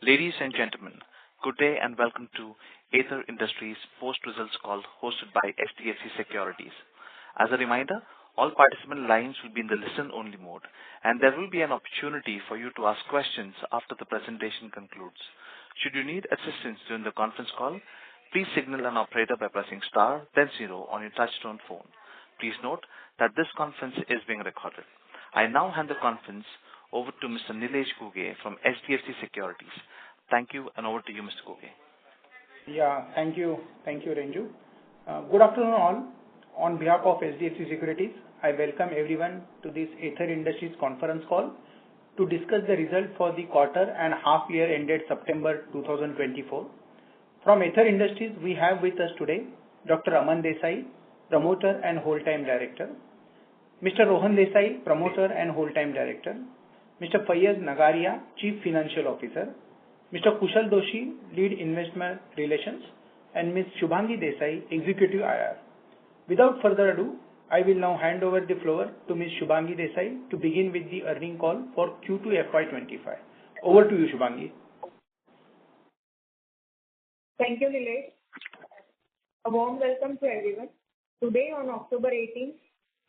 Ladies and gentlemen, good day and welcome to Aether Industries post-results call hosted by HDFC Securities. As a reminder, all participant lines will be in the listen-only mode, and there will be an opportunity for you to ask questions after the presentation concludes. Should you need assistance during the conference call, please signal an operator by pressing star, then zero on your touchtone phone. Please note that this conference is being recorded. I now hand the conference over to Mr. Nilesh Guge from HDFC Securities. Thank you, and over to you, Mr. Guge. Yeah, thank you. Thank you, Renju. Good afternoon, all. On behalf of HDFC Securities, I welcome everyone to this Aether Industries conference call to discuss the result for the quarter and half year ended September 2024. From Aether Industries, we have with us today Dr. Aman Desai, Promoter and Whole-Time Director, Mr. Rohan Desai, Promoter and Whole-Time Director, Mr. Faiz Nagaria, Chief Financial Officer, Mr. Kushal Doshi, Lead Investment Relations, and Ms. Shubhangi Desai, Executive IR. Without further ado, I will now hand over the floor to Ms. Shubhangi Desai to begin with the earnings call for Q2 FY'25. Over to you, Shubhangi. Thank you, Nilesh. A warm welcome to everyone. Today on October 18th,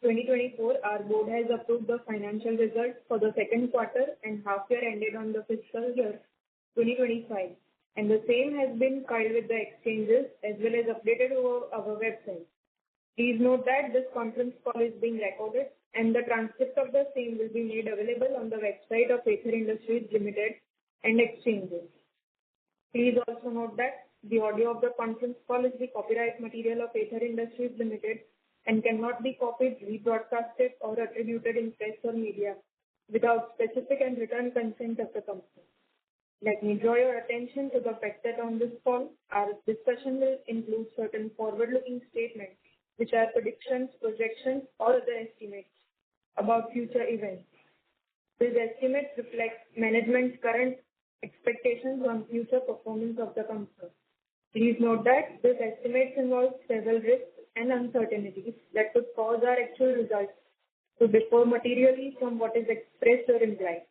2024, our board has approved the financial results for the second quarter and half year ended on the fiscal year 2025, and the same has been filed with the exchanges as well as updated over our website. Please note that this conference call is being recorded and the transcript of the same will be made available on the website of Aether Industries Limited and exchanges. Please also note that the audio of the conference call is the copyright material of Aether Industries Limited and cannot be copied, rebroadcasted, or attributed in press or media without specific and written consent of the company. Let me draw your attention to the fact that on this call, our discussion will include certain forward-looking statements, which are predictions, projections, or other estimates about future events. These estimates reflect management's current expectations on future performance of the company. Please note that these estimates involve several risks and uncertainties that could cause our actual results to differ materially from what is expressed or implied.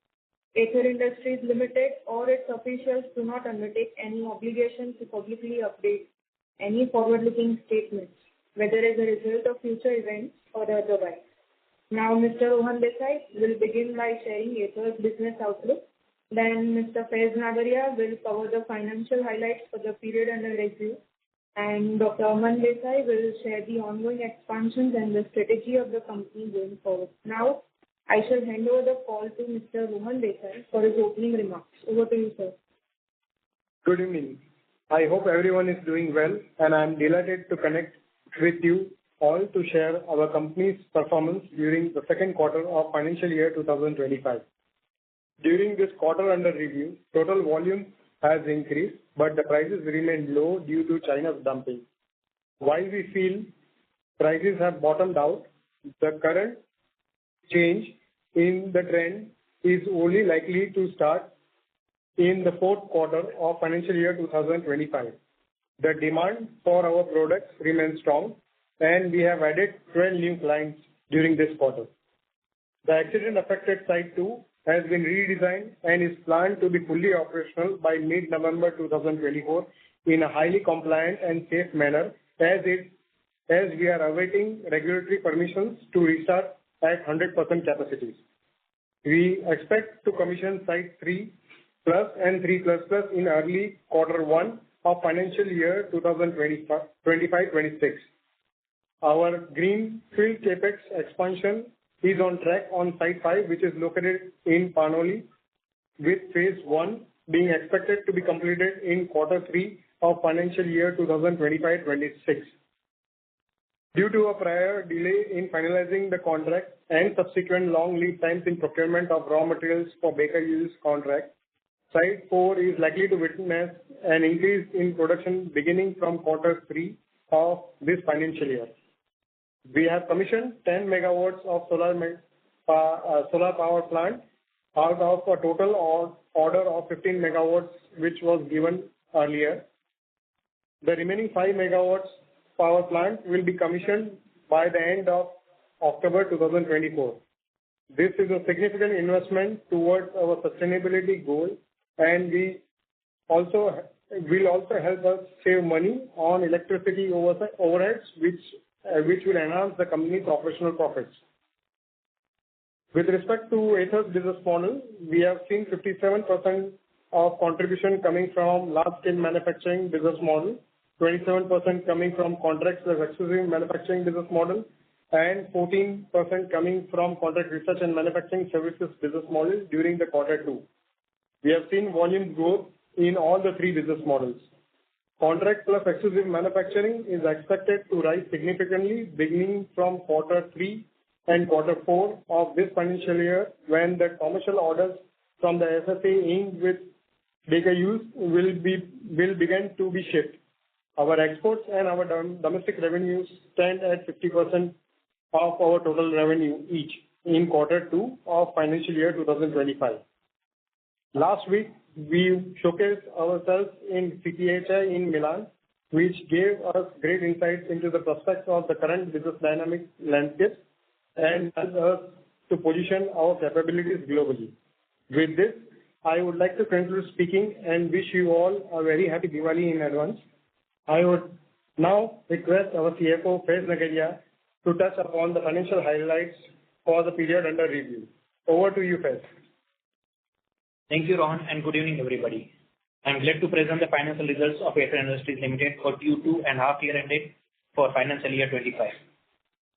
Aether Industries Limited or its officials do not undertake any obligation to publicly update any forward-looking statements, whether as a result of future events or otherwise. Now, Mr. Rohan Desai will begin by sharing Aether's business outlook. Then Mr. Faiz Nagaria will cover the financial highlights for the period under review, and Dr. Aman Desai will share the ongoing expansions and the strategy of the company going forward. Now, I shall hand over the call to Mr. Rohan Desai for his opening remarks. Over to you, sir. Good evening. I hope everyone is doing well, and I am delighted to connect with you all to share our company's performance during the second quarter of financial year 2025. During this quarter under review, total volume has increased, but the prices remain low due to China's dumping. While we feel prices have bottomed out, the current change in the trend is only likely to start in the fourth quarter of financial year 2025. The demand for our products remains strong, and we have added 12 new clients during this quarter. The accident-affected Site 2 has been redesigned and is planned to be fully operational by mid-November 2024 in a highly compliant and safe manner as we are awaiting regulatory permissions to restart at 100% capacities. We expect to commission Site 3 Plus and 3 Plus Plus in early quarter 1 of financial year 2025-26. Our greenfield capex expansion is on track on Site 5, which is located in Panoli, with phase 1 being expected to be completed in quarter 3 of financial year 2025-26. Due to a prior delay in finalizing the contract and subsequent long lead times in procurement of raw materials for Baker Hughes contract, Site 4 is likely to witness an increase in production beginning from quarter 3 of this financial year. We have commissioned 10 megawatts of solar power plant out of a total order of 15 megawatts, which was given earlier. The remaining 5 megawatts power plant will be commissioned by the end of October 2024. This is a significant investment towards our sustainability goal, and we will also help us save money on electricity overheads, which will enhance the company's operational profits. With respect to Aether's business model, we have seen 57% of contribution coming from large-scale manufacturing business model, 27% coming from contracts plus exclusive manufacturing business model, and 14% coming from contract research and manufacturing services business model during the Q2. We have seen volume growth in all the three business models. Contract plus exclusive manufacturing is expected to rise significantly beginning from Q3 and Q4 of this financial year, when the commercial orders from the SSA inked with Baker Hughes will begin to be shipped. Our exports and our domestic revenues stand at 50% of our total revenue each in Q2 of financial year 2025. Last week, we showcased ourselves in 5paisa in Milan, which gave us great insights into the prospects of the current business dynamic landscape and helped us to position our capabilities globally. With this, I would like to conclude speaking and wish you all a very happy Diwali in advance. I would now request our CFO, Faiz Nagaria, to touch upon the financial highlights for the period under review. Over to you, Faiz. Thank you, Rohan, and good evening, everybody. I'm glad to present the financial results of Aether Industries Limited for Q2 and half year ended for financial year 25.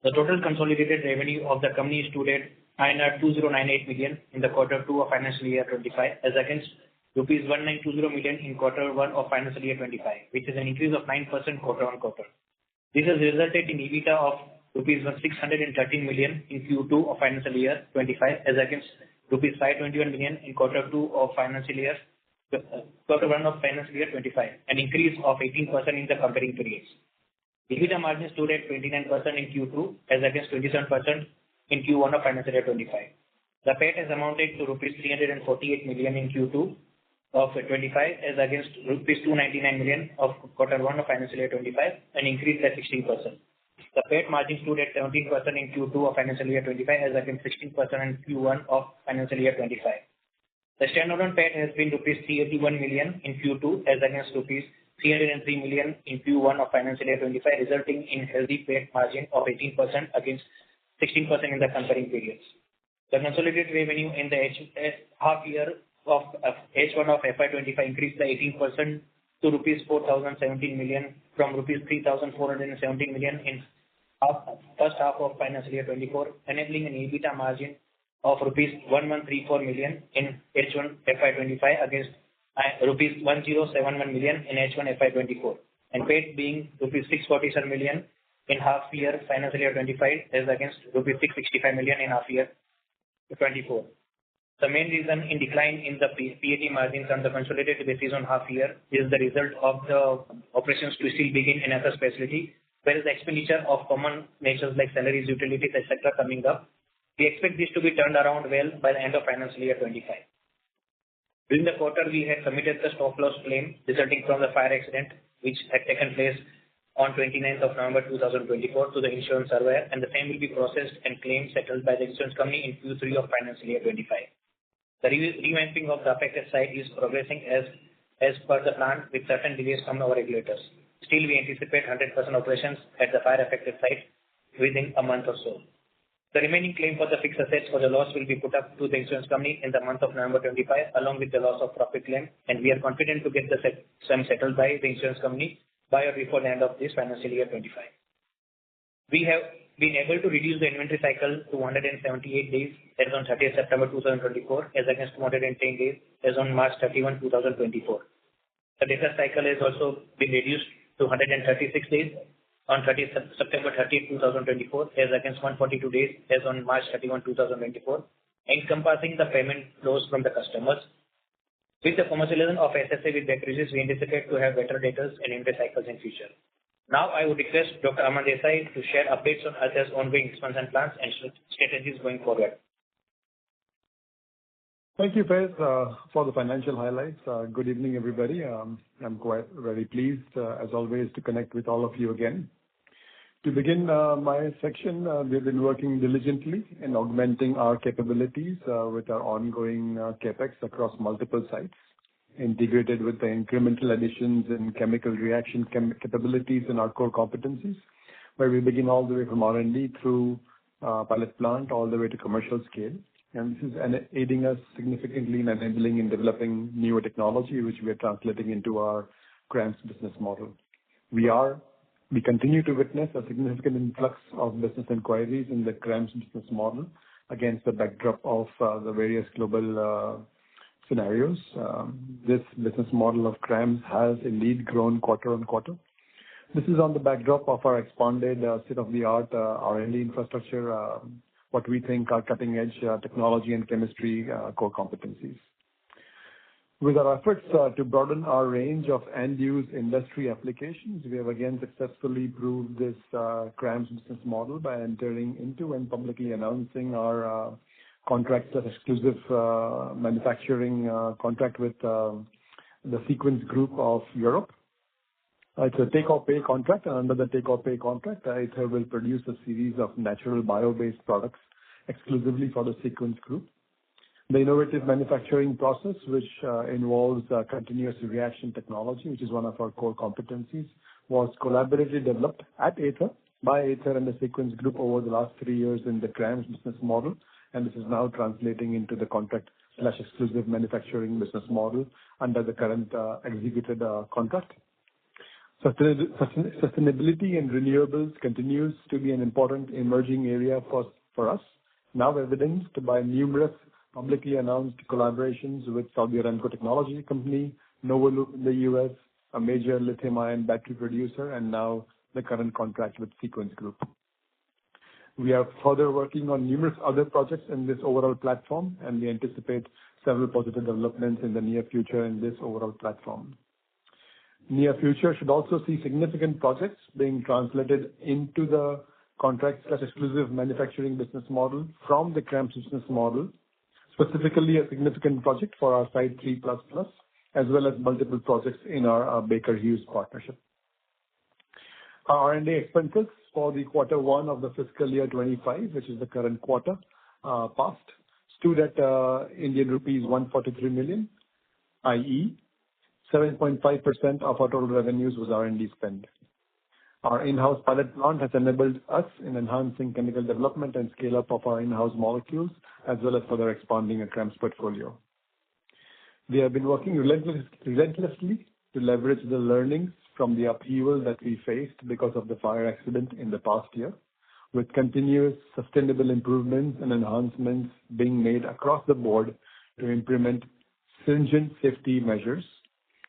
The total consolidated revenue of the company stood at INR 2098 million in the Q2 of financial year 25, as against rupees 1920 million in Q1 of financial year 25, which is an increase of 9% quarter-on-quarter. This has resulted in EBITDA of rupees 613 million in Q2 of financial year 25, as against rupees 521 million in Q1 of financial year 25, an increase of 18% in the comparing periods. EBITDA margin stood at 29% in Q2, as against 27% in Q1 of financial year 25. The PAT has amounted to rupees 348 million in Q2 of 25, as against rupees 299 million of Q1 of financial year 25, an increase by 16%. The PAT margin stood at 17% in Q2 of financial year 25, as against 16% in Q1 of financial year 25. The standalone PAT has been rupees 381 million in Q2, as against rupees 303 million in Q1 of financial year 25, resulting in healthy PAT margin of 18% against 16% in the comparing periods. The consolidated revenue in the half year of H1 of FY'25 increased by 18% to rupees 4,017 million from rupees 3,417 million in first half of financial year 24, enabling an EBITDA margin of rupees 1,134 million in H1 FY'25 against rupees 1,071 million in H1 FY'24, and PAT being rupees 647 million in half year financial year 25, as against rupees 665 million in half year 24. The main reason in decline in the PAT margins on the consolidated basis on half year is the result of the operations to still begin in Aether's facility, whereas the expenditure of common natures like salaries, utilities, etc. coming up. We expect this to be turned around well by the end of financial year 25. During the quarter, we had submitted the stop loss claim resulting from the fire accident which had taken place on 29th of November 2024 to the insurance surveyor, and the same will be processed and claims settled by the insurance company in Q3 of financial year 25. The revamping of the affected site is progressing as per the plan with certain delays from our regulators. Still, we anticipate 100% operations at the fire affected site within a month or so. The remaining claim for the fixed assets for the loss will be put up to the insurance company in the month of November 25, along with the loss of profit claim, and we are confident to get the sum settled by the insurance company by or before the end of this financial year 25. We have been able to reduce the inventory cycle to 178 days as on 30th September 2024, as against 210 days as on March 31, 2024. The debtor cycle has also been reduced to 136 days on 30th September 30, 2024, as against 142 days as on March 31, 2024, encompassing the payment flows from the customers. With the commercialization of SSA with Baker Hughes, we anticipate to have better debtors and inventory cycles in future. Now, I would request Dr. Aman Desai to share updates on Aether's ongoing expansion plans and strategies going forward. Thank you, Faiz, for the financial highlights. Good evening, everybody. I'm quite very pleased, as always, to connect with all of you again. To begin my section, we've been working diligently in augmenting our capabilities with our ongoing capex across multiple sites. integrated with the incremental additions in chemical reaction capabilities in our core competencies, where we begin all the way from R&D through pilot plant all the way to commercial scale. And this is aiding us significantly in enabling and developing newer technology, which we are translating into our CRAMS business model. We continue to witness a significant influx of business inquiries in the CRAMS business model against the backdrop of the various global scenarios. This business model of CRAMS has indeed grown quarter on quarter. This is on the backdrop of our expanded state-of-the-art R&D infrastructure, what we think are cutting-edge technology and chemistry core competencies. With our efforts to broaden our range of end-use industry applications, we have again successfully proved this CRAMS business model by entering into and publicly announcing our exclusive manufacturing contract with the Sequence Group of Europe. It's a take-or-pay contract, and under the take-or-pay contract, Aether will produce a series of natural bio-based products exclusively for the Sequence Group. The innovative manufacturing process, which involves continuous reaction technology, which is one of our core competencies, was collaboratively developed at Aether by Aether and the Sequence Group over the last 3 years in the CRAMS business model, and this is now translating into the contract/exclusive manufacturing business model under the current executed contract. Sustainability and renewables continues to be an important emerging area for us, now evidenced by numerous publicly announced collaborations with Saudi Aramco Technology Company, Novoloop in the US, a major lithium-ion battery producer, and now the current contract with Sequence Group. We are further working on numerous other projects in this overall platform, and we anticipate several positive developments in the near future in this overall platform. Near future should also see significant projects being translated into the contract/exclusive manufacturing business model from the CRAMS business model, specifically a significant project for our Site 3++, as well as multiple projects in our Baker Hughes partnership. Our R&D expenses for the quarter one of the fiscal year 25, which is the current quarter past, stood at Indian rupees 143 million, i.e., 7.5% of our total revenues was R&D spend. Our in-house pilot plant has enabled us in enhancing chemical development and scale-up of our in-house molecules, as well as further expanding our CRAMS portfolio. We have been working relentlessly to leverage the learnings from the upheaval that we faced because of the fire accident in the past year, with continuous sustainable improvements and enhancements being made across the board to implement stringent safety measures,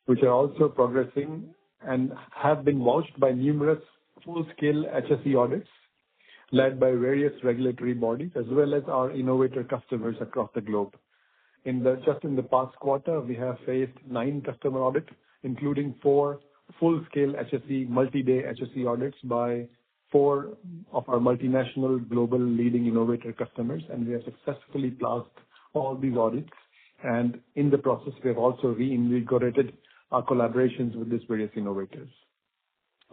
which are also progressing and have been vouched by numerous full-scale HSE audits led by various regulatory bodies, as well as our innovator customers across the globe. Just in the past quarter, we have faced 9 customer audits, including 4 full-scale HSE, multi-day HSE audits by 4 of our multinational global leading innovator customers, and we have successfully passed all these audits. And in the process, we have also reinvigorated our collaborations with these various innovators.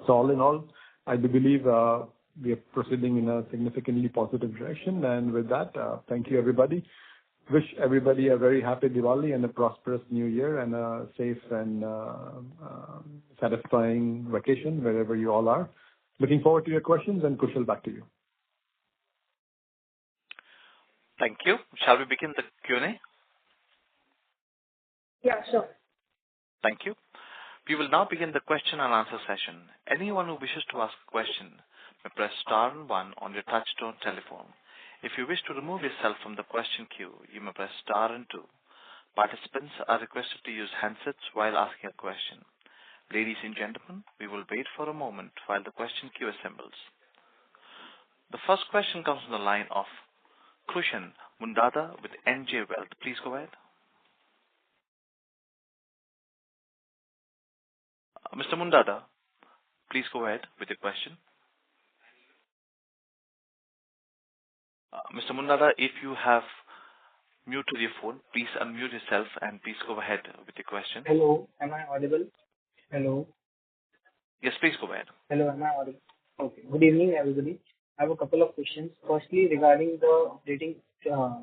So all in all, I do believe we are proceeding in a significantly positive direction. And with that, thank you, everybody. Wish everybody a very happy Diwali and a prosperous New Year and a safe and satisfying vacation wherever you all are. Looking forward to your questions, and Kushal, back to you. Thank you. Shall we begin the Q&A? Yeah, sure. Thank you. We will now begin the question and answer session. Anyone who wishes to ask a question may press star and 1 on your touchtone telephone. If you wish to remove yourself from the question queue, you may press star and 2. Participants are requested to use handsets while asking a question. Ladies and gentlemen, we will wait for a moment while the question queue assembles. The first question comes from the line of Kushan Mundada with NJ Wealth. Please go ahead. Mr. Mundada, please go ahead with your question. Mr. Mundada, if you have muted your phone, please unmute yourself and please go ahead with your question. Hello, am I audible? Hello. Yes, please go ahead. Hello, am I audible? Okay. Good evening, everybody. I have a couple of questions. Firstly, regarding the operating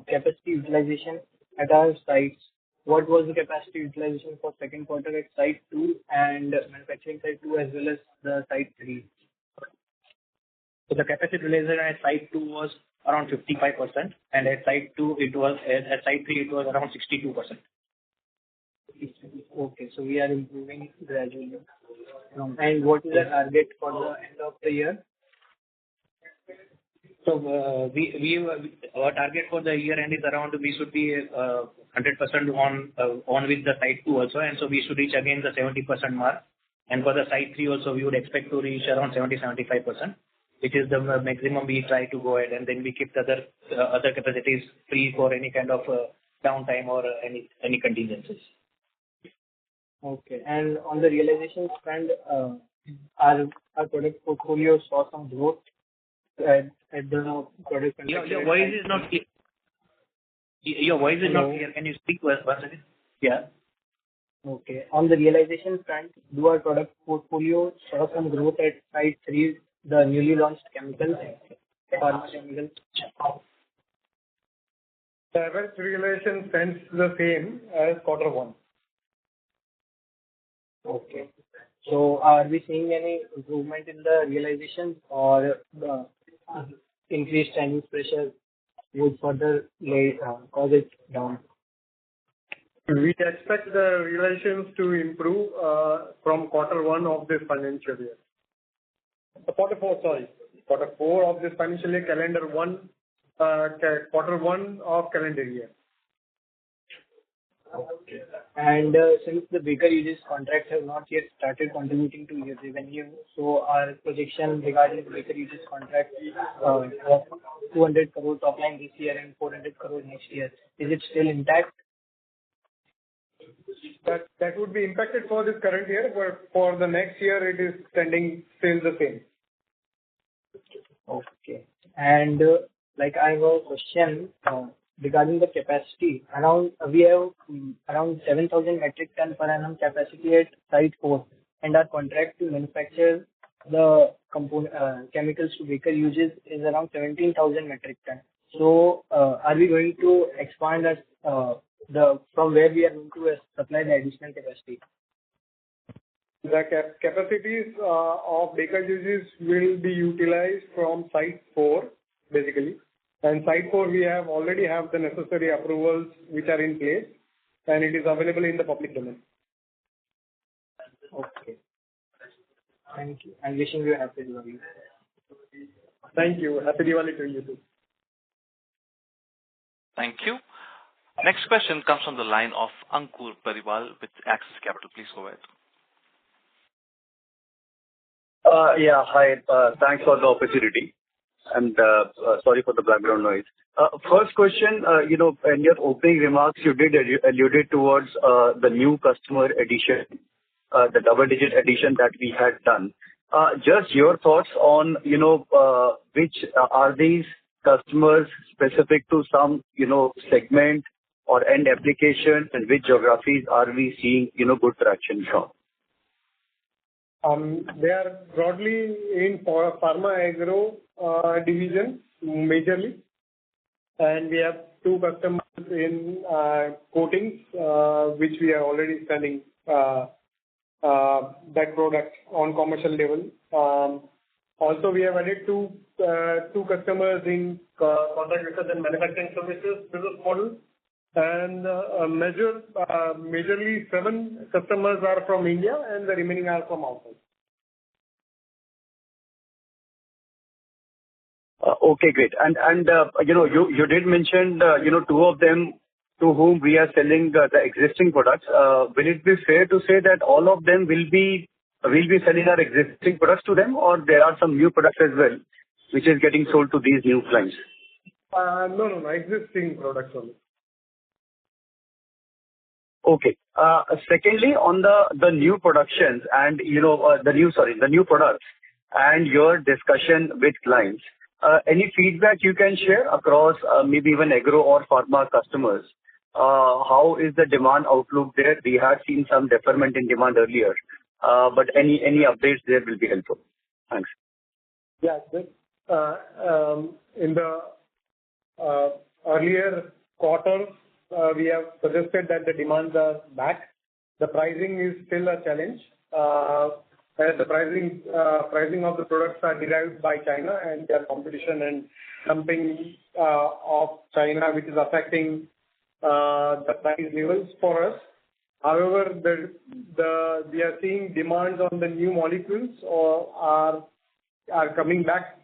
capacity utilization at our sites what was the capacity utilization for second quarter at Site 2 and manufacturing Site 2 as well as the Site 3? So the capacity utilization at Site 2 was around 55%, and at Site 2 at Site 3 it was around 62%. Okay, so we are improving gradually. And what is the target for the end of the year? So our target for the year end is around, we should be 100% on with the Site 2 also, and so we should reach again the 70% mark. And for the Site 3 also, we would expect to reach around 70-75%, which is the maximum we try to go ahead, and then we keep the other capacities free for any kind of downtime or any contingencies. Okay, and on the realization front, our product portfolio saw some growth at the product. Your voice is not clear. Your voice is not clear. Can you speak once again? Yeah. Okay. On the realization front, do our product portfolio saw some growth at Site 3, the newly launched chemicals, pharma chemicals? The average realization stands the same as quarter one. Okay. So are we seeing any improvement in the realization, or the increased Chinese pressure would further cause it down? We expect the relations to improve from quarter one of this financial year. Quarter four of this financial year, quarter one of calendar year. Okay. And since the baker uses contracts have not yet started contributing to your revenue, so our projection regarding the baker uses contract of 200 crore top line this year and 400 crore next year, is it still intact? That would be impacted for this current year, but for the next year it is standing still the same. Okay. And I have a question regarding the capacity. We have around 7,000 metric ton per annum capacity at Site 4, and our contract to manufacture the chemicals to baker uses is around 17,000 metric ton. So are we going to expand from where we are going to supply the additional capacity? The capacities of baker uses will be utilized from Site 4 basically. And Site 4 we already have the necessary approvals which are in place, and it is available in the public domain. Okay. Thank you. I'm wishing you a happy Diwali. Thank you. Happy Diwali to you too. Thank you. Next question comes from the line of Ankur Periwal with Axis Capital. Please go ahead. Yeah, hi. Thanks for the opportunity. And sorry for the background noise. First question, in your opening remarks, you did alluded towards the new customer addition, the double-digit addition that we had done. Just your thoughts on, which are these customers specific to some, segment or end application, and which geographies are we seeing, good traction from? They are broadly in pharma agro division majorly, and we have two customers in coatings, which we are already selling that product on commercial level. Also, we have added two customers in contract research and manufacturing services business model, and majorly 7 customers are from India, and the remaining are from outside. Okay, great. And you did mention, 2 of them to whom we are selling the existing products. Will it be fair to say that all of them will be selling our existing products to them, or there are some new products as well, which is getting sold to these new clients? No, existing products only. Okay. Secondly, on the new productions and, the new products and your discussion with clients, any feedback you can share across maybe even agro or pharma customers? How is the demand outlook there? We had seen some deferment in demand earlier, but any updates there will be helpful. Thanks. Yeah. In the earlier quarters, we have suggested that the demands are back. The pricing is still a challenge. As the pricing of the products are derived by China and their competition and dumping of China, which is affecting the price levels for us. However, we are seeing demands on the new molecules are coming back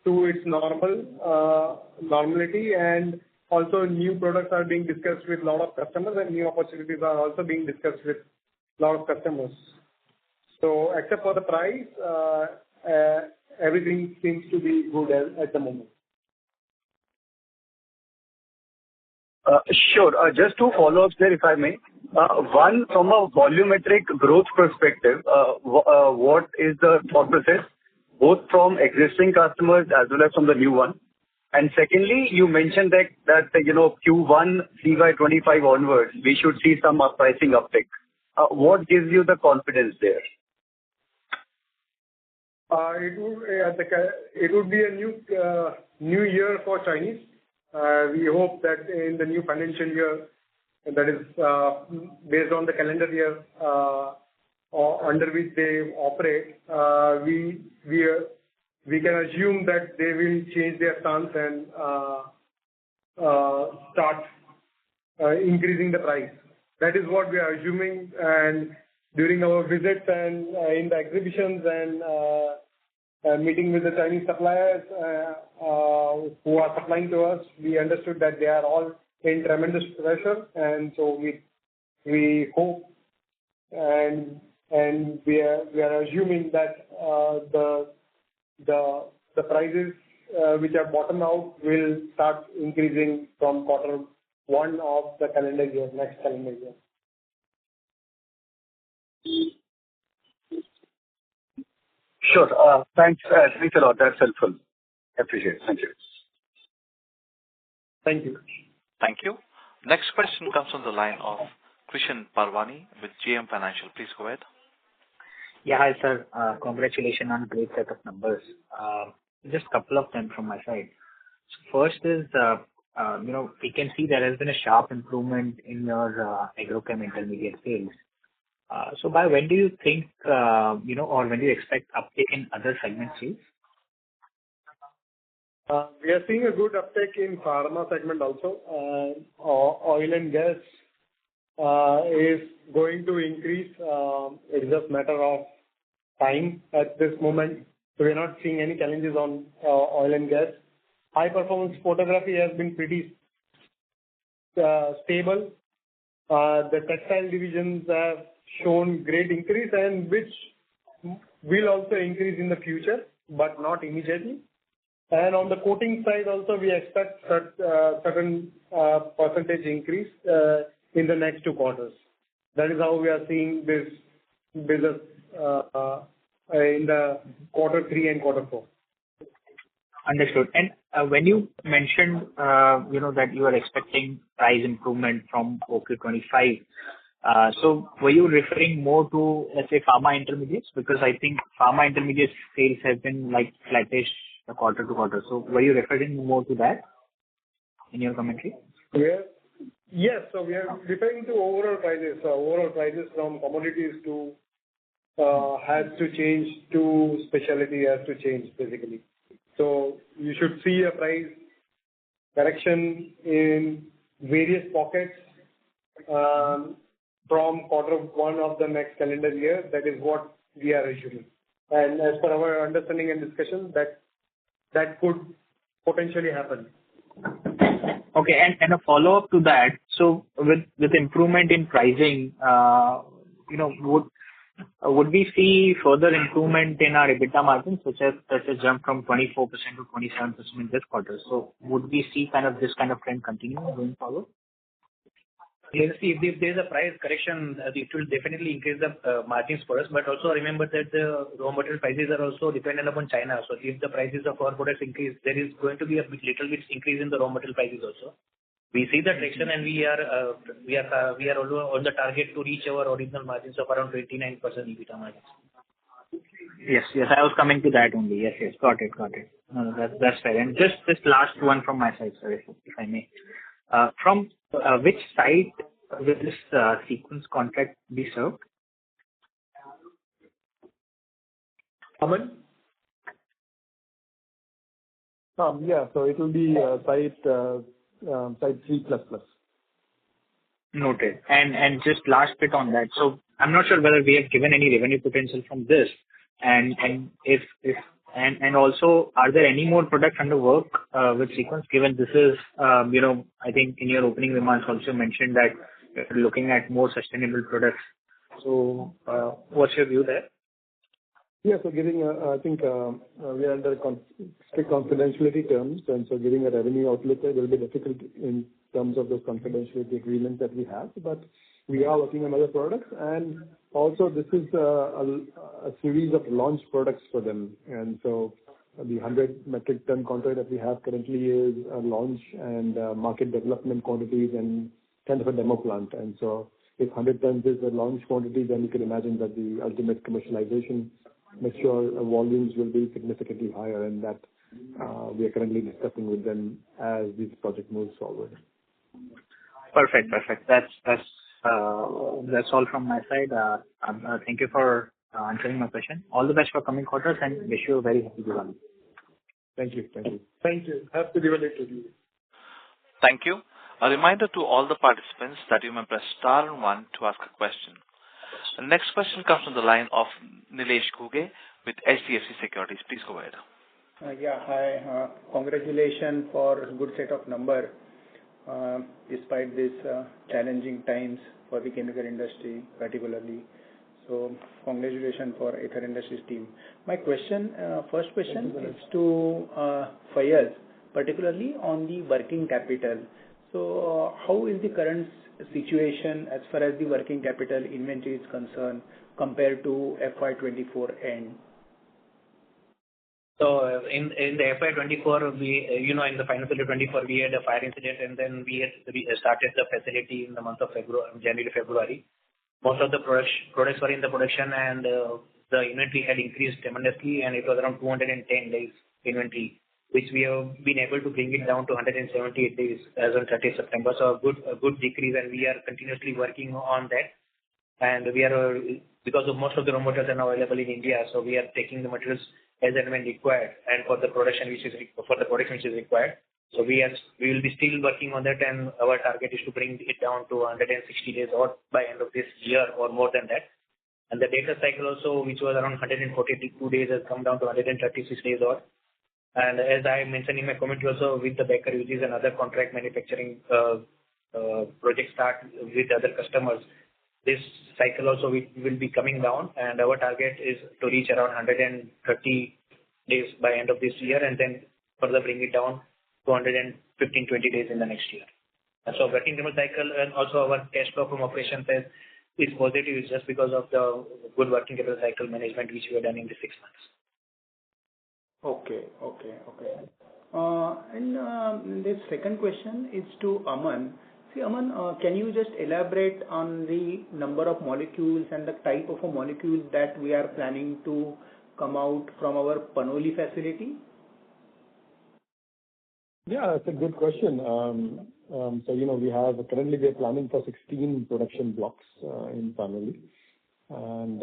to its normality, and also new products are being discussed with a lot of customers, and new opportunities are also being discussed with a lot of customers. So except for the price, everything seems to be good at the moment. Sure. Just two follow-ups there, if I may. One, from a volumetric growth perspective, what is the thought process, both from existing customers as well as from the new one? And secondly, you mentioned that Q1 FY’25 onwards, we should see some pricing uptick. What gives you the confidence there? It would be a new year for Chinese. We hope that in the new financial year, that is based on the calendar year under which they operate, we can assume that they will change their stance and start increasing the price. That is what we are assuming, and during our visits and in the exhibitions and meeting with the Chinese suppliers who are supplying to us, we understood that they are all in tremendous pressure, and so we hope and we are assuming that the prices which are bottomed out will start increasing from Q1 of the calendar year, next calendar year. Sure. Thanks a lot. That's helpful. Appreciate it. Thank you. Thank you. Thank you. Next question comes from the line of Krishan Parwani with JM Financial. Please go ahead. Yeah, hi, sir. Congratulations on a great set of numbers. Just a couple of them from my side. So first is, we can see there has been a sharp improvement in your agrochem intermediate sales. So by when do you think, or when do you expect uptake in other segment sales? We are seeing a good uptake in pharma segment also. Oil and gas is going to increase. It's just a matter of time at this moment. So we're not seeing any challenges on oil and gas. High performance photography has been pretty stable. The textile divisions have shown great increase, and which will also increase in the future, but not immediately. And on the coating side also, we expect certain percentage increase in the next 2 quarters. That is how we are seeing this business in the Q3 and Q4. Understood. And when you mentioned, that you are expecting price improvement from FY’25, so were you referring more to, let's say, pharma intermediates? Because I think pharma intermediate sales have been like flattish quarter to quarter. So were you referring more to that in your commentary? Yes. So we are referring to overall prices. So overall prices from commodities to has to change to specialty has to change basically. So you should see a price correction in various pockets from Q1 of the next calendar year. That is what we are assuming. And as per our understanding and discussion, that could potentially happen. Okay, and a follow-up to that. So with improvement in pricing, would we see further improvement in our EBITDA margins, such as jump from 24% to 27% in this quarter? So would we see this kind of trend continue going forward? Let's see, if there is a price correction, it will definitely increase the margins for us. But also remember that the raw material prices are also dependent upon China. So if the prices of our products increase, there is going to be a little bit increase in the raw material prices also. We see the direction, and we are on the target to reach our original margins of around 29% EBITDA margins. Yes, I was coming to that only. Yes, got it. No, that's fair. And just this last one from my side, sir, if I may. From which site will this sequence contract be served? Aman? Yeah. So it will be site 3++. Noted. And just last bit on that. So I'm not sure whether we have given any revenue potential from this, and if and also, are there any more products under work with Sequence, given this is, I think in your opening remarks also mentioned that you're looking at more sustainable products. So, what's your view there? Yeah. So giving, I think, we are under strict confidentiality terms, and so giving a revenue outlook will be difficult in terms of those confidentiality agreements that we have. But we are working on other products, and also this is a series of launch products for them. And so the 100 metric ton contract that we have currently is a launch and market development quantities and kind of a demo plant. And so if 100 tons is the launch quantity, then you can imagine that the ultimate commercialization mature volumes will be significantly higher, and that we are currently discussing with them as this project moves forward. Perfect. That's all from my side. Thank you for answering my question. All the best for coming quarters, and wish you a very happy Diwali. Thank you. Thank you. Happy Diwali to you. Thank you. A reminder to all the participants that you may press star and one to ask a question. The next question comes from the line of Nilesh Ghuge with HDFC Securities. Please go ahead. Hi. Congratulations for a good set of numbers despite these challenging times for the chemical industry particularly. So congratulations for Aether Industries team. My first question is to Faiz, particularly on the working capital. So how is the current situation as far as the working capital inventory is concerned compared to FY'24 end? So in the FY'24, we, in the financial year 24, we had a fire incident, and then we started the facility in the month of January, February. Most of the products were in the production, and the inventory had increased tremendously, and it was around 210 days inventory, which we have been able to bring it down to 178 days as on 30th September. So a good decrease, and we are continuously working on that. And we are, because of most of the raw materials are now available in India, so we are taking the materials as and when required, and for the production which is required. So we will be still working on that, and our target is to bring it down to 160 days or by end of this year or more than that. And the data cycle also, which was around 142 days, has come down to 136 days odd. And as I mentioned in my commentary also, with the Baker Hughes and other contract manufacturing project start with other customers, this cycle also will be coming down, and our target is to reach around 130 days by end of this year, and then further bring it down to 115-20 days in the next year. And so working capital cycle, and also our cash flow from operations is positive, is just because of the good working capital cycle management which we have done in the 6 months. Okay. And the second question is to Aman. See, Aman, can you just elaborate on the number of molecules and the type of a molecule that we are planning to come out from our Panoli facility? Yeah, that's a good question. So, we are planning for 16 production blocks in Panoli, and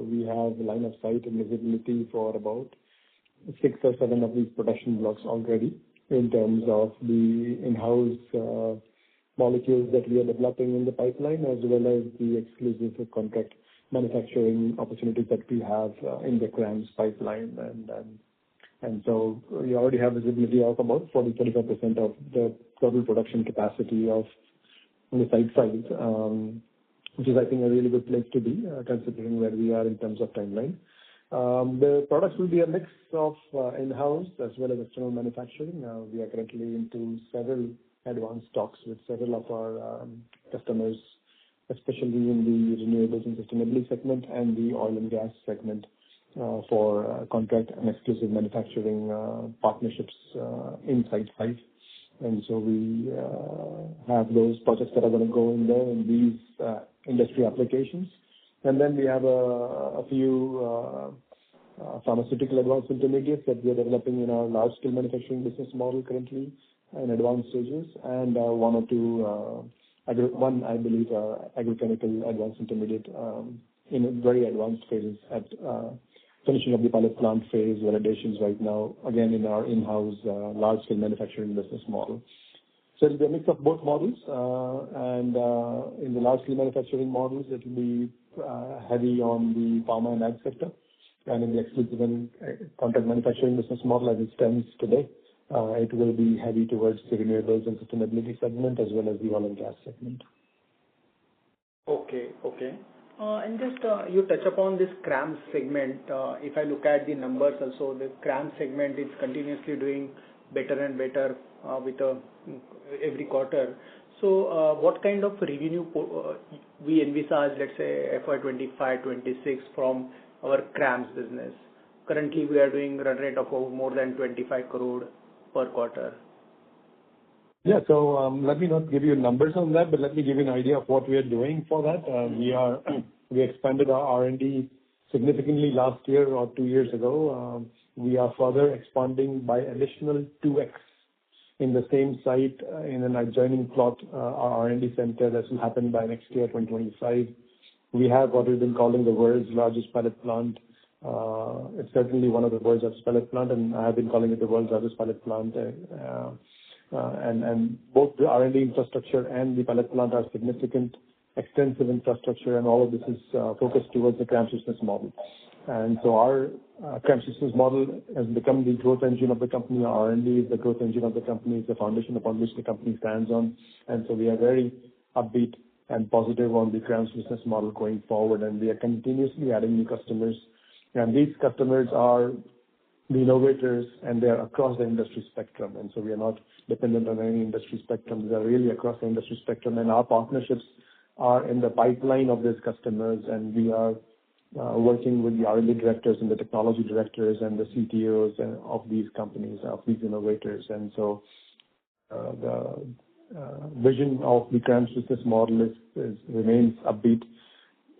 we have line of sight and visibility for about 6 or 7 of these production blocks already in terms of the in-house molecules that we are developing in the pipeline, as well as the exclusive contract manufacturing opportunities that we have in the CRAMS pipeline. And so we already have visibility of about 40-45% of the total production capacity of the site size, which is, I think, a really good place to be, considering where we are in terms of timeline. The products will be a mix of in-house as well as external manufacturing. We are currently into several advanced talks with several of our customers, especially in the renewables and sustainability segment and the oil and gas segment, for contract and exclusive manufacturing partnerships in site size. And so we have those projects that are going to go in there in these industry applications. And then we have a few pharmaceutical advanced intermediates that we are developing in our large-scale manufacturing business model currently, in advanced stages, and one or two, one, I believe, agrochemical advanced intermediate in very advanced phases at finishing up the pilot plant phase validations right now, again, in our in-house large-scale manufacturing business model. So it'll be a mix of both models, and in the large-scale manufacturing models, it will be heavy on the pharma and ag sector, and in the exclusive and contract manufacturing business model as it stands today, it will be heavy towards the renewables and sustainability segment as well as the oil and gas segment. Okay. And just you touch upon this CRAMS segment. If I look at the numbers also, the CRAMS segment is continuously doing better and better with every quarter. So what kind of revenue we envisage, let's say FY'25, 26 from our CRAMS business? Currently, we are doing run rate of more than 25 crore per quarter. Yeah, so let me not give you numbers on that, but let me give you an idea of what we are doing for that. We expanded our R&D significantly last year or 2 years ago. We are further expanding by additional 2x in the same site in an adjoining plot, our R&D center that will happen by next year, 2025. We have what we've been calling the world's largest pilot plant. It's certainly one of the world's largest pilot plant, and I have been calling it the world's largest pilot plant. And both the R&D infrastructure and the pilot plant are significant, extensive infrastructure, and all of this is focused towards the CRAMS business model. And so our CRAMS business model has become the growth engine of the company. Our R&D is the growth engine of the company, is the foundation upon which the company stands on. And so we are very upbeat and positive on the CRAMS business model going forward, and we are continuously adding new customers. And these customers are the innovators, and they are across the industry spectrum. And so we are not dependent on any industry spectrum. They are really across the industry spectrum, and our partnerships are in the pipeline of these customers, and we are working with the R&D directors and the technology directors and the CTOs of these companies, of these innovators. And so the vision of the CRAMS business model remains upbeat,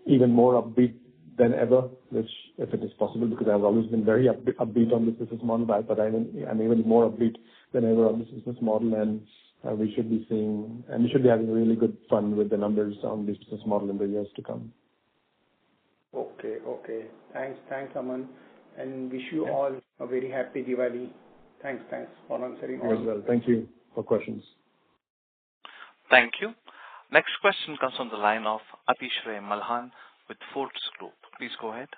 even more upbeat than ever, which, if it is possible, because I've always been very upbeat on this business model, but I'm even more upbeat than ever on this business model, and we should be seeing, and we should be having really good fun with the numbers on this business model in the years to come. Okay. Thanks, Aman, and wish you all a very happy Diwali. Thanks for answering all. You as well. Thank you for questions. Thank you. Next question comes from the line of Atishay Malhan with Forts Group. Please go ahead.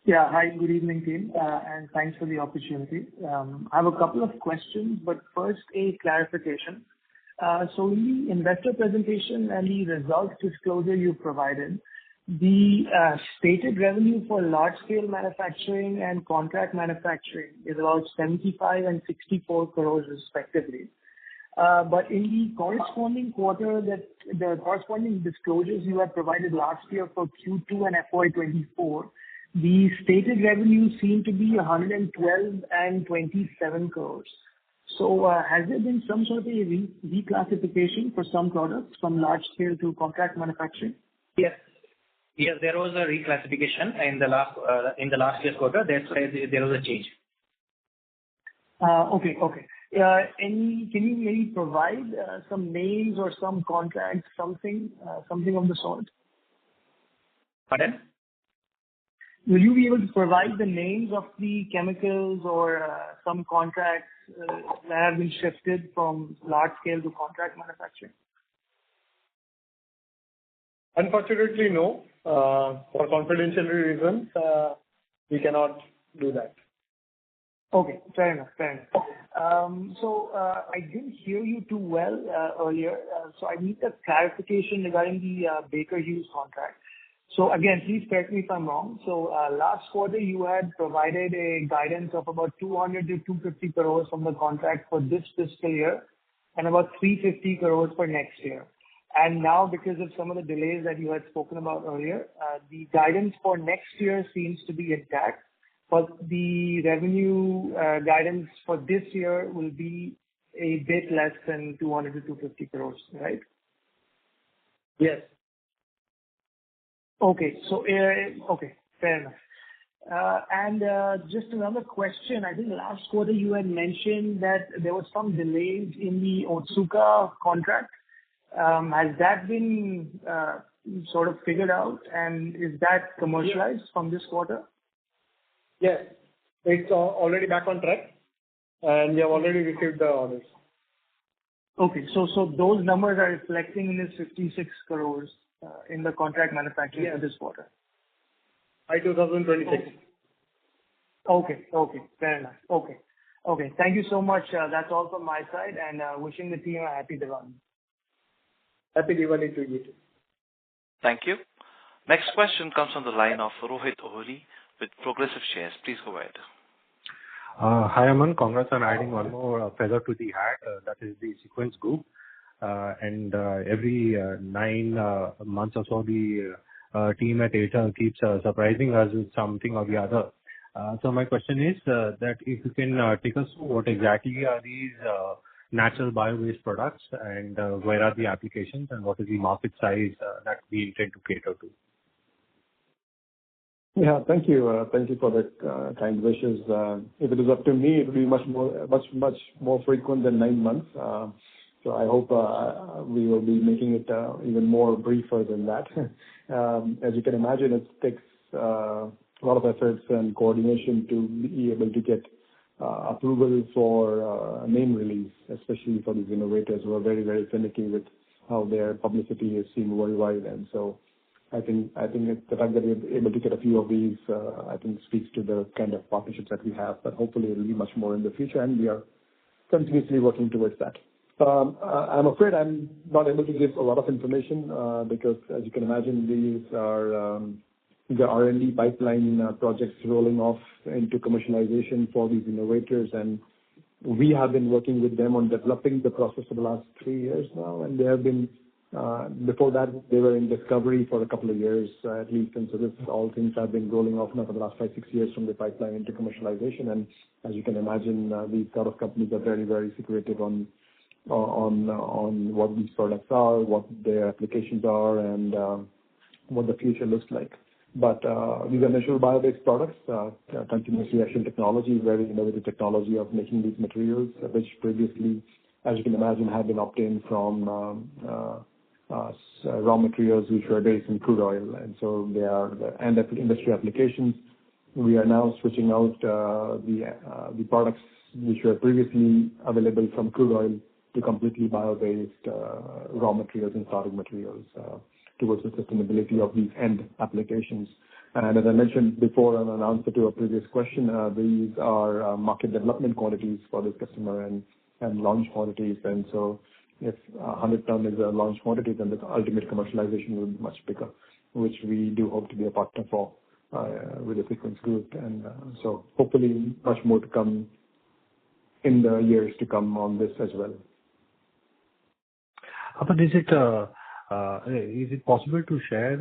Yeah. Hi, good evening, team, and thanks for the opportunity. I have a couple of questions, but first, a clarification. So in the investor presentation and the results disclosure you provided, the stated revenue for large-scale manufacturing and contract manufacturing is about 75 and 64 crores respectively. But in the corresponding quarter, the corresponding disclosures you had provided last year for Q2 and FY'24, the stated revenue seemed to be 112 and 27 crores. So has there been some sort of a reclassification for some products from large scale to contract manufacturing? Yes, there was a reclassification in the last year's quarter. That's why there was a change. Okay. Can you maybe provide some names or some contracts, something of the sort? Pardon? Will you be able to provide the names of the chemicals or some contracts that have been shifted from large scale to contract manufacturing? Unfortunately, no. For confidentiality reasons, we cannot do that. Okay, fair enough. So I didn't hear you too well earlier, so I need a clarification regarding the Baker Hughes contract. So again, please correct me if I'm wrong. So last quarter you had provided a guidance of about 200 to 250 crores from the contract for this fiscal year, and about 350 crores for next year. And now, because of some of the delays that you had spoken about earlier, the guidance for next year seems to be intact, but the revenue guidance for this year will be a bit less than 200 to 250 crores, right? Yes. Okay. So, okay, fair enough. Just another question. I think last quarter you had mentioned that there was some delays in the Otsuka contract. Has that been sort of figured out, and is that commercialized from this quarter? Yes. It's already back on track, and we have already received the orders. Okay. So those numbers are reflecting in this 56 crores in the contract manufacturing for this quarter? By 2026. Okay. Fair enough. Okay. Thank you so much. That's all from my side, and wishing the team a happy Diwali. Happy Diwali to you too. Thank you. Next question comes from the line of Rohit Ohri with Progressive Shares. Please go ahead. Hi, Aman. Congrats on adding one more feather to the hat, that is the Sequence Group. Every 9 months or so, the team at Aether keeps surprising us with something or the other. So my question is that if you can take us through what exactly are these natural bio-based products, and where are the applications, and what is the market size that we intend to cater to? Yeah, thank you. Thank you for the kind wishes. If it is up to me, it will be much more frequent than 9 months. So I hope we will be making it even more briefer than that. As you can imagine, it takes a lot of efforts and coordination to be able to get approval for name release, especially for these innovators who are very, very finicky with how their publicity is seen worldwide. And so I think the fact that we're able to get a few of these, I think speaks to the kind of partnerships that we have. But hopefully it will be much more in the future, and we are continuously working towards that. I'm afraid I'm not able to give a lot of information because, as you can imagine, these are the R&D pipeline projects rolling off into commercialization for these innovators, and we have been working with them on developing the process for the last 3 years now, and they have been before that they were in discovery for a couple of years at least, and so this all things have been rolling off now for the last 5-6 years from the pipeline into commercialization. And as you can imagine, these sort of companies are very, very secretive on what these products are, what their applications are, and what the future looks like. But these are natural bio-based products, continuous reaction technology, very innovative technology of making these materials, which previously, as you can imagine, have been obtained from raw materials which were based in crude oil. And so they are the end industry applications. We are now switching out the products which were previously available from crude oil to completely bio-based raw materials and starting materials towards the sustainability of these end applications. And as I mentioned before in an answer to a previous question, these are market development quantities for this customer and launch quantities. And so if 100 ton is a launch quantity, then the ultimate commercialization will be much bigger, which we do hope to be a partner for with the Sequence Group. And so hopefully much more to come in the years to come on this as well. But is it possible to share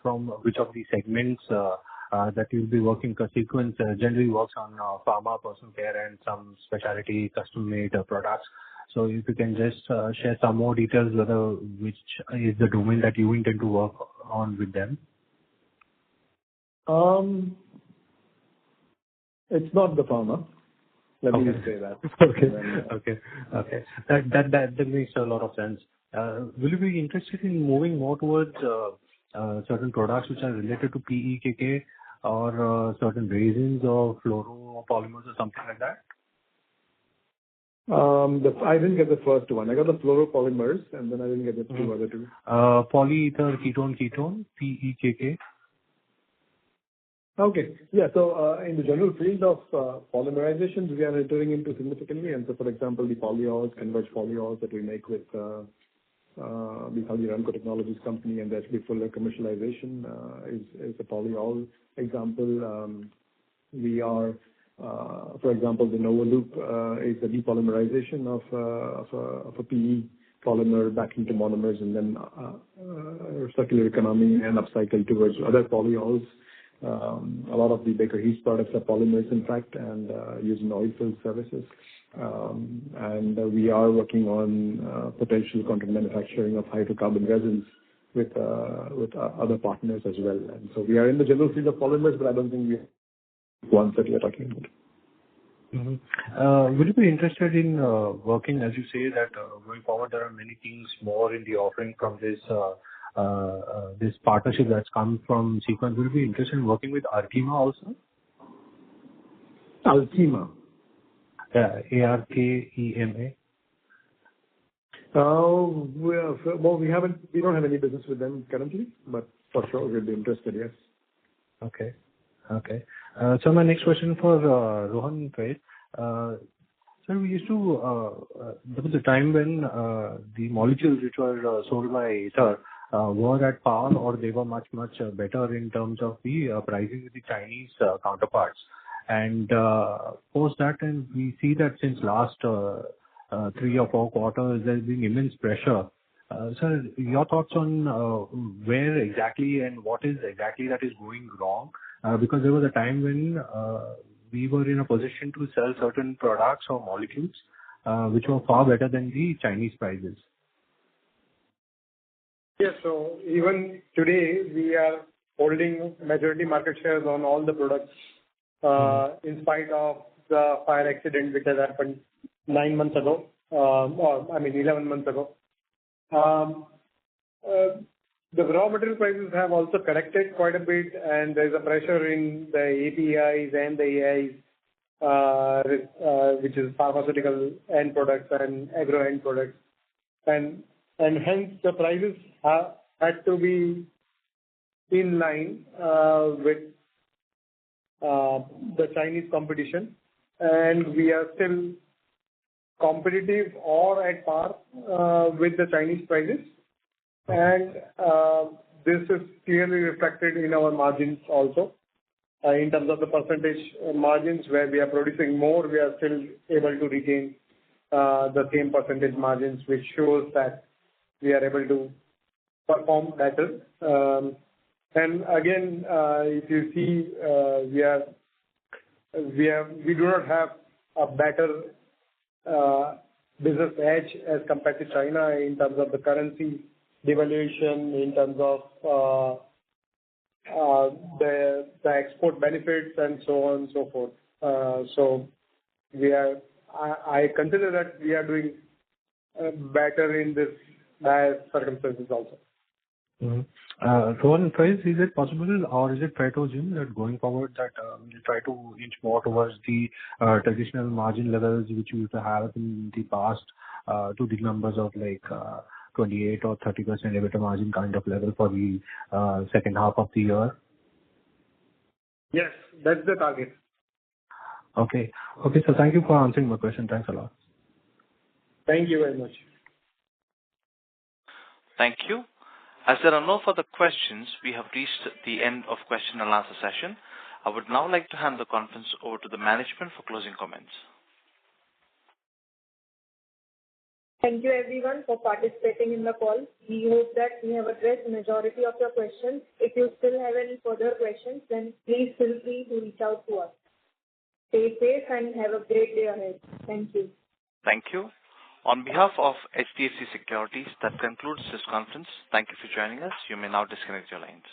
from which of the segments that you'll be working? Because Sequence generally works on pharma, personal care, and some specialty custom-made products. So if you can just share some more details whether which is the domain that you intend to work on with them. It's not the pharma. Let me just say that. Okay. That makes a lot of sense. Will you be interested in moving more towards certain products which are related to PEKK or certain resins or fluoropolymers or something like that? I didn't get the first one. I got the fluoropolymers, and then I didn't get the two other two. Polyether ketone, PEKK. Okay. Yeah. So in the general field of polymerizations, we are entering into significantly. And so, for example, the polyols, converged polyols that we make with the Saudi Aramco Technologies company, and that before commercialization is a polyol example. We are, for example, the Novoloop is the depolymerization of a PE polymer back into monomers, and then circular economy and upcycle towards other polyols. A lot of the Baker Hughes products are polymers, in fact, and used in oil field services. And we are working on potential contract manufacturing of hydrocarbon resins with other partners as well. And so we are in the general field of polymers, but I don't think we ones that you're talking about. Would you be interested in working, as you say, that going forward there are many things more in the offering from this partnership that's come from Sequence? Would you be interested in working with Arkema also? Alkema. Yeah, ARKEMA. Well, we don't have any business with them currently, but for sure we'd be interested, yes. Okay. So my next question for Rohan Paid. Sir, we used to, there was a time when the molecules which were sold by Aether were at par or they were much better in terms of the pricing with the Chinese counterparts. And post that, and we see that since last 3 or 4 quarters, there's been immense pressure. Sir, your thoughts on where exactly and what is exactly that is going wrong? Because there was a time when we were in a position to sell certain products or molecules which were far better than the Chinese prices. Yes. So even today, we are holding majority market shares on all the products in spite of the fire accident which has happened 9 months ago, 11 months ago. The raw material prices have also corrected quite a bit, and there's a pressure in the APIs and the AIs, which is pharmaceutical end products and agro end products. And hence the prices had to be in line with the Chinese competition, and we are still competitive or at par with the Chinese prices. And this is clearly reflected in our margins also. In terms of the percentage margins, where we are producing more, we are still able to retain the same percentage margins, which shows that we are able to perform better. And again, if you see, we do not have a better business edge as compared to China in terms of the currency devaluation, in terms of the export benefits and so on and so forth. So I consider that we are doing better in this dire circumstances also. Rohan Price, is it possible or is it fair to assume that going forward that we'll try to inch more towards the traditional margin levels which we used to have in the past to the numbers of like 28 or 30% EBITDA margin kind of level for the second half of the year? Yes, that's the target. Okay, so thank you for answering my question. Thanks a lot. Thank you very much. Thank you. As there are no further questions, we have reached the end of question and answer session. I would now like to hand the conference over to the management for closing comments. Thank you everyone for participating in the call. We hope that we have addressed the majority of your questions. If you still have any further questions, then please feel free to reach out to us. Stay safe and have a great day ahead. Thank you. Thank you. On behalf of HDFC Securities, that concludes this conference. Thank you for joining us. You may now disconnect your lines.